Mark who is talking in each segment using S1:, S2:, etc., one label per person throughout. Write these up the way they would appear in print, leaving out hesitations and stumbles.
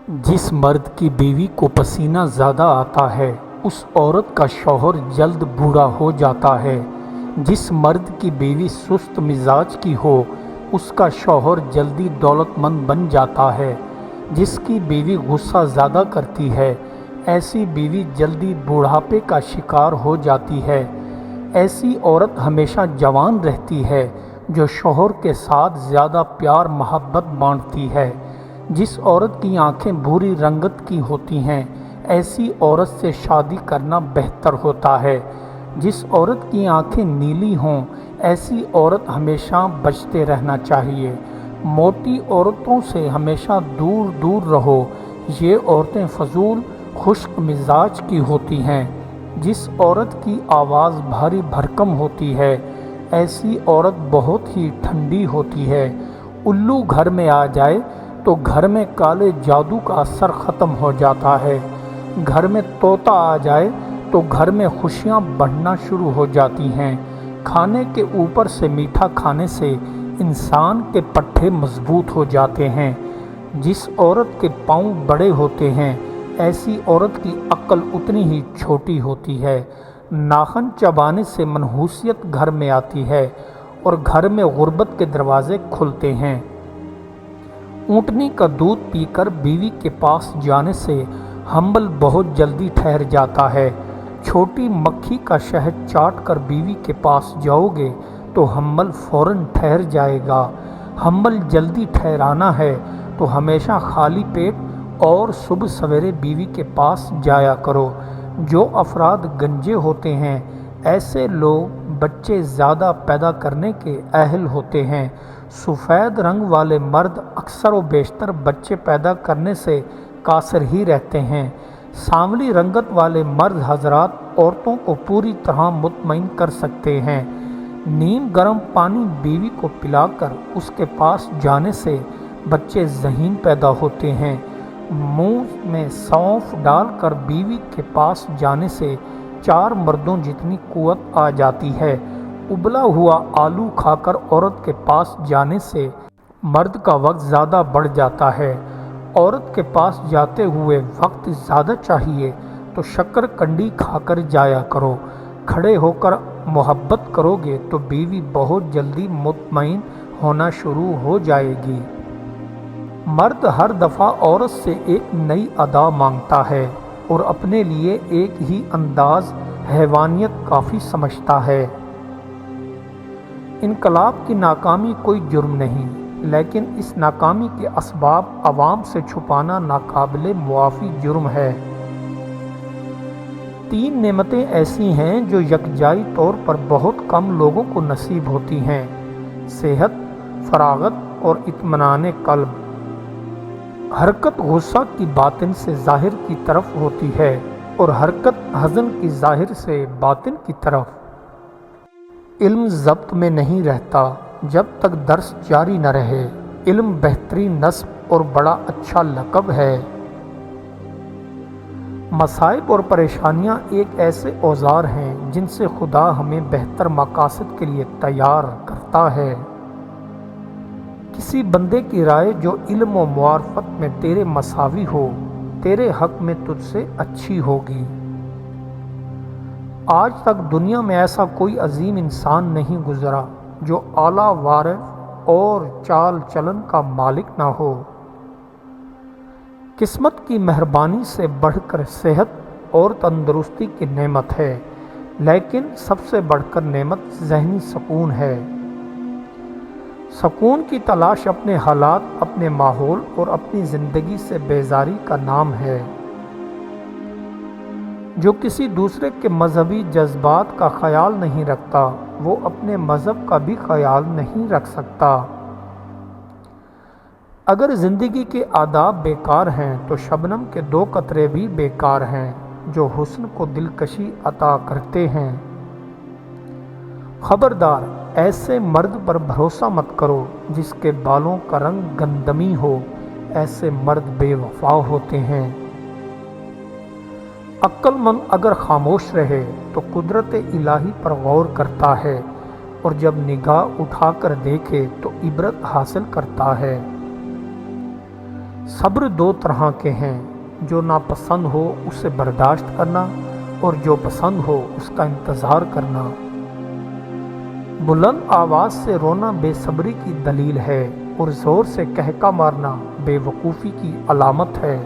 S1: جس مرد کی بیوی کو پسینہ زیادہ آتا ہے اس عورت کا شوہر جلد بوڑھا ہو جاتا ہے۔ جس مرد کی بیوی سست مزاج کی ہو اس کا شوہر جلدی دولت مند بن جاتا ہے۔ جس کی بیوی غصہ زیادہ کرتی ہے ایسی بیوی جلدی بوڑھاپے کا شکار ہو جاتی ہے۔ ایسی عورت ہمیشہ جوان رہتی ہے جو شوہر کے ساتھ زیادہ پیار محبت بانٹتی ہے۔ جس عورت کی آنکھیں بھوری رنگت کی ہوتی ہیں ایسی عورت سے شادی کرنا بہتر ہوتا ہے۔ جس عورت کی آنکھیں نیلی ہوں ایسی عورت ہمیشہ بچتے رہنا چاہیے۔ موٹی عورتوں سے ہمیشہ دور دور رہو، یہ عورتیں فضول خشک مزاج کی ہوتی ہیں۔ جس عورت کی آواز بھاری بھرکم ہوتی ہے ایسی عورت بہت ہی ٹھنڈی ہوتی ہے۔ الو گھر میں آ جائے تو گھر میں کالے جادو کا اثر ختم ہو جاتا ہے۔ گھر میں طوطا آ جائے تو گھر میں خوشیاں بڑھنا شروع ہو جاتی ہیں۔ کھانے کے اوپر سے میٹھا کھانے سے انسان کے پٹھے مضبوط ہو جاتے ہیں۔ جس عورت کے پاؤں بڑے ہوتے ہیں ایسی عورت کی عقل اتنی ہی چھوٹی ہوتی ہے۔ ناخن چبانے سے منحوسیت گھر میں آتی ہے اور گھر میں غربت کے دروازے کھلتے ہیں۔ اونٹنی کا دودھ پی کر بیوی کے پاس جانے سے حنبل بہت جلدی ٹھہر جاتا ہے۔ چھوٹی مکھی کا شہد چاٹ کر بیوی کے پاس جاؤ گے تو حنبل فوراً ٹھہر جائے گا۔ حنبل جلدی ٹھہرانا ہے تو ہمیشہ خالی پیٹ اور صبح سویرے بیوی کے پاس جایا کرو۔ جو افراد گنجے ہوتے ہیں ایسے لوگ بچے زیادہ پیدا کرنے کے اہل ہوتے ہیں۔ سفید رنگ والے مرد اکثر و بیشتر بچے پیدا کرنے سے قاصر ہی رہتے ہیں۔ سانولی رنگت والے مرد حضرات عورتوں کو پوری طرح مطمئن کر سکتے ہیں۔ نیم گرم پانی بیوی کو پلا کر اس کے پاس جانے سے بچے ذہین پیدا ہوتے ہیں۔ منہ میں سونف ڈال کر بیوی کے پاس جانے سے 4 مردوں جتنی قوت آ جاتی ہے۔ ابلا ہوا آلو کھا کر عورت کے پاس جانے سے مرد کا وقت زیادہ بڑھ جاتا ہے۔ عورت کے پاس جاتے ہوئے وقت زیادہ چاہیے تو شکر کنڈی کھا کر جایا کرو۔ کھڑے ہو کر محبت کرو گے تو بیوی بہت جلدی مطمئن ہونا شروع ہو جائے گی۔ مرد ہر دفعہ عورت سے ایک نئی ادا مانگتا ہے اور اپنے لیے ایک ہی انداز حیوانیت کافی سمجھتا ہے۔ انقلاب کی ناکامی کوئی جرم نہیں، لیکن اس ناکامی کے اسباب عوام سے چھپانا ناقابل معافی جرم ہے۔ 3 نعمتیں ایسی ہیں جو یکجائی طور پر بہت کم لوگوں کو نصیب ہوتی ہیں: صحت، فراغت اور اطمینان قلب۔ حرکت غصہ کی باطن سے ظاہر کی طرف ہوتی ہے اور حرکت حزن کی ظاہر سے باطن کی طرف۔ علم ضبط میں نہیں رہتا جب تک درس جاری نہ رہے۔ علم بہترین نسب اور بڑا اچھا لقب ہے۔ مصائب اور پریشانیاں ایک ایسے اوزار ہیں جن سے خدا ہمیں بہتر مقاصد کے لیے تیار کرتا ہے۔ کسی بندے کی رائے جو علم و معرفت میں تیرے مساوی ہو تیرے حق میں تجھ سے اچھی ہوگی۔ آج تک دنیا میں ایسا کوئی عظیم انسان نہیں گزرا جو اعلیٰ وعرف اور چال چلن کا مالک نہ ہو۔ قسمت کی مہربانی سے بڑھ کر صحت اور تندرستی کی نعمت ہے، لیکن سب سے بڑھ کر نعمت ذہنی سکون ہے۔ سکون کی تلاش اپنے حالات، اپنے ماحول اور اپنی زندگی سے بیزاری کا نام ہے۔ جو کسی دوسرے کے مذہبی جذبات کا خیال نہیں رکھتا وہ اپنے مذہب کا بھی خیال نہیں رکھ سکتا۔ اگر زندگی کے آداب بیکار ہیں تو شبنم کے 2 قطرے بھی بیکار ہیں جو حسن کو دلکشی عطا کرتے ہیں۔ خبردار، ایسے مرد پر بھروسہ مت کرو جس کے بالوں کا رنگ گندمی ہو، ایسے مرد بے وفا ہوتے ہیں۔ عقل مند اگر خاموش رہے تو قدرت الہی پر غور کرتا ہے اور جب نگاہ اٹھا کر دیکھے تو عبرت حاصل کرتا ہے۔ صبر دو طرح کے ہیں، جو ناپسند ہو اسے برداشت کرنا اور جو پسند ہو اس کا انتظار کرنا۔ بلند آواز سے رونا بے صبری کی دلیل ہے اور زور سے کہکا مارنا بے وقوفی کی علامت ہے۔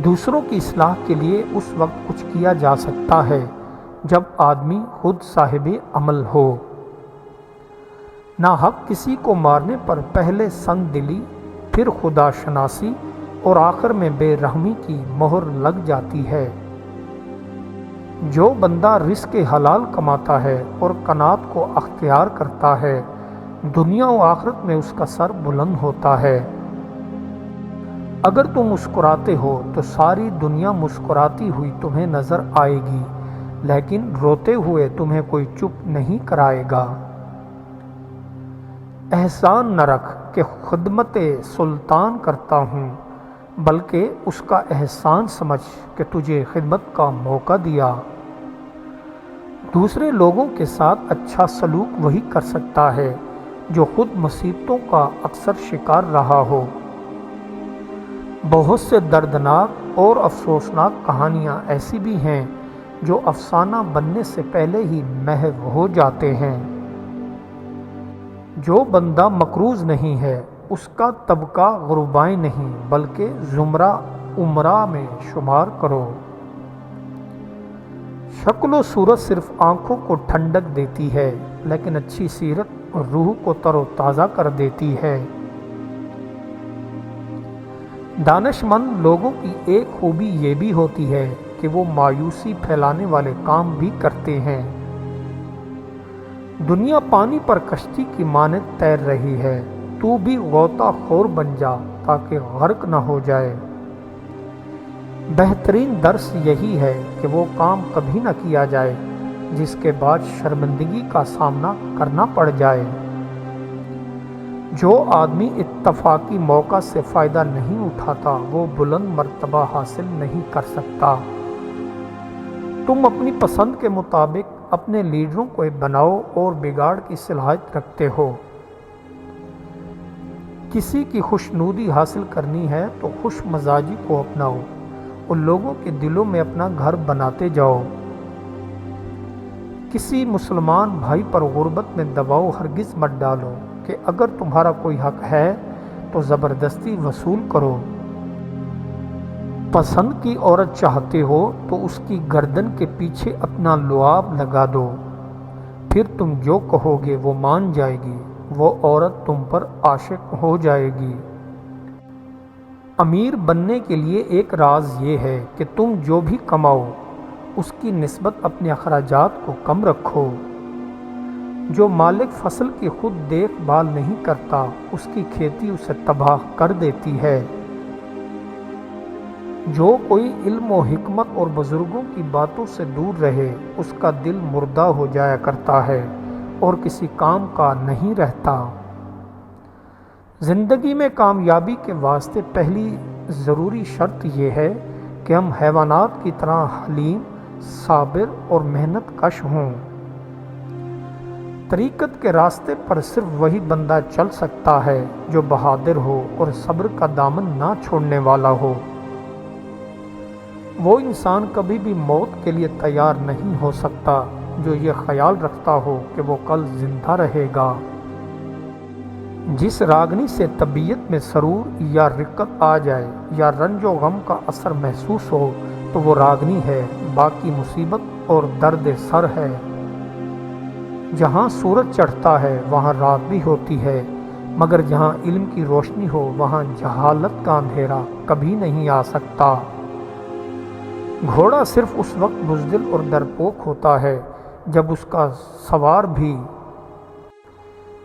S1: دوسروں کی اصلاح کے لیے اس وقت کچھ کیا جا سکتا ہے جب آدمی خود صاحب عمل ہو۔ ناحق کسی کو مارنے پر پہلے سنگ دلی، پھر خدا شناسی اور آخر میں بے رحمی کی مہر لگ جاتی ہے۔ جو بندہ رزق حلال کماتا ہے اور قناعت کو اختیار کرتا ہے، دنیا و آخرت میں اس کا سر بلند ہوتا ہے۔ اگر تم مسکراتے ہو تو ساری دنیا مسکراتی ہوئی تمہیں نظر آئے گی، لیکن روتے ہوئے تمہیں کوئی چپ نہیں کرائے گا۔ احسان نہ رکھ کہ خدمت سلطان کرتا ہوں، بلکہ اس کا احسان سمجھ کہ تجھے خدمت کا موقع دیا۔ دوسرے لوگوں کے ساتھ اچھا سلوک وہی کر سکتا ہے جو خود مصیبتوں کا اکثر شکار رہا ہو۔ بہت سے دردناک اور افسوسناک کہانیاں ایسی بھی ہیں جو افسانہ بننے سے پہلے ہی محو ہو جاتے ہیں۔ جو بندہ مقروض نہیں ہے اس کا طبقہ غرباء نہیں بلکہ زمرہ امراء میں شمار کرو۔ شکل و صورت صرف آنکھوں کو ٹھنڈک دیتی ہے، لیکن اچھی سیرت روح کو تر و تازہ کر دیتی ہے۔ دانش مند لوگوں کی ایک خوبی یہ بھی ہوتی ہے کہ وہ مایوسی پھیلانے والے کام بھی کرتے ہیں۔ دنیا پانی پر کشتی کی مانند تیر رہی ہے، تو بھی غوطہ خور بن جا تاکہ غرق نہ ہو جائے۔ بہترین درس یہی ہے کہ وہ کام کبھی نہ کیا جائے جس کے بعد شرمندگی کا سامنا کرنا پڑ جائے۔ جو آدمی اتفاقی موقع سے فائدہ نہیں اٹھاتا وہ بلند مرتبہ حاصل نہیں کر سکتا۔ تم اپنی پسند کے مطابق اپنے لیڈروں کو بناؤ اور بگاڑ کی صلاحیت رکھتے ہو۔ کسی کی خوشنودی حاصل کرنی ہے تو خوش مزاجی کو اپناؤ اور لوگوں کے دلوں میں اپنا گھر بناتے جاؤ۔ کسی مسلمان بھائی پر غربت میں دباؤ ہرگز مت ڈالو کہ اگر تمہارا کوئی حق ہے تو زبردستی وصول کرو۔ پسند کی عورت چاہتے ہو تو اس کی گردن کے پیچھے اپنا لعاب لگا دو، پھر تم جو کہو گے وہ مان جائے گی، وہ عورت تم پر عاشق ہو جائے گی۔ امیر بننے کے لیے ایک راز یہ ہے کہ تم جو بھی کماؤ اس کی نسبت اپنے اخراجات کو کم رکھو۔ جو مالک فصل کی خود دیکھ بھال نہیں کرتا اس کی کھیتی اسے تباہ کر دیتی ہے۔ جو کوئی علم و حکمت اور بزرگوں کی باتوں سے دور رہے اس کا دل مردہ ہو جایا کرتا ہے اور کسی کام کا نہیں رہتا۔ زندگی میں کامیابی کے واسطے پہلی ضروری شرط یہ ہے کہ ہم حیوانات کی طرح حلیم، صابر اور محنت کش ہوں۔ طریقت کے راستے پر صرف وہی بندہ چل سکتا ہے جو بہادر ہو اور صبر کا دامن نہ چھوڑنے والا ہو۔ وہ انسان کبھی بھی موت کے لیے تیار نہیں ہو سکتا جو یہ خیال رکھتا ہو کہ وہ کل زندہ رہے گا۔ جس راگنی سے طبیعت میں سرور یا رقت آ جائے یا رنج و غم کا اثر محسوس ہو تو وہ راگنی ہے، باقی مصیبت اور درد سر ہے۔ جہاں سورج چڑھتا ہے وہاں رات بھی ہوتی ہے، مگر جہاں علم کی روشنی ہو وہاں جہالت کا اندھیرا کبھی نہیں آ سکتا۔ گھوڑا صرف اس وقت بزدل اور ڈرپوک ہوتا ہے جب اس کا سوار بھی۔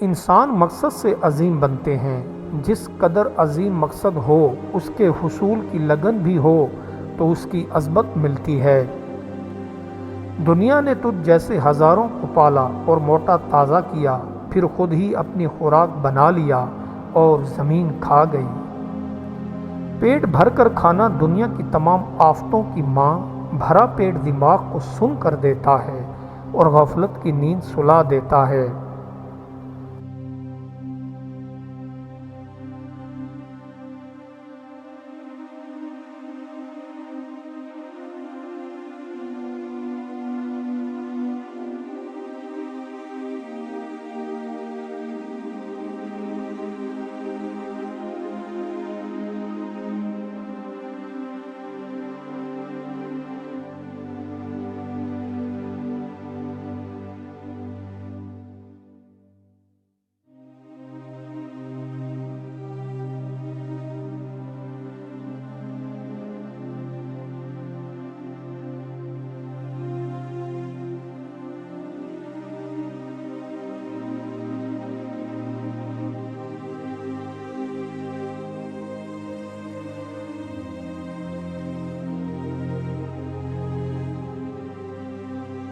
S1: انسان مقصد سے عظیم بنتے ہیں، جس قدر عظیم مقصد ہو اس کے حصول کی لگن بھی ہو تو اس کی عظمت ملتی ہے۔ دنیا نے تجھ جیسے ہزاروں کو پالا اور موٹا تازہ کیا، پھر خود ہی اپنی خوراک بنا لیا اور زمین کھا گئی۔ پیٹ بھر کر کھانا دنیا کی تمام آفتوں کی ماں، بھرا پیٹ دماغ کو سن کر دیتا ہے اور غفلت کی نیند سلا دیتا ہے۔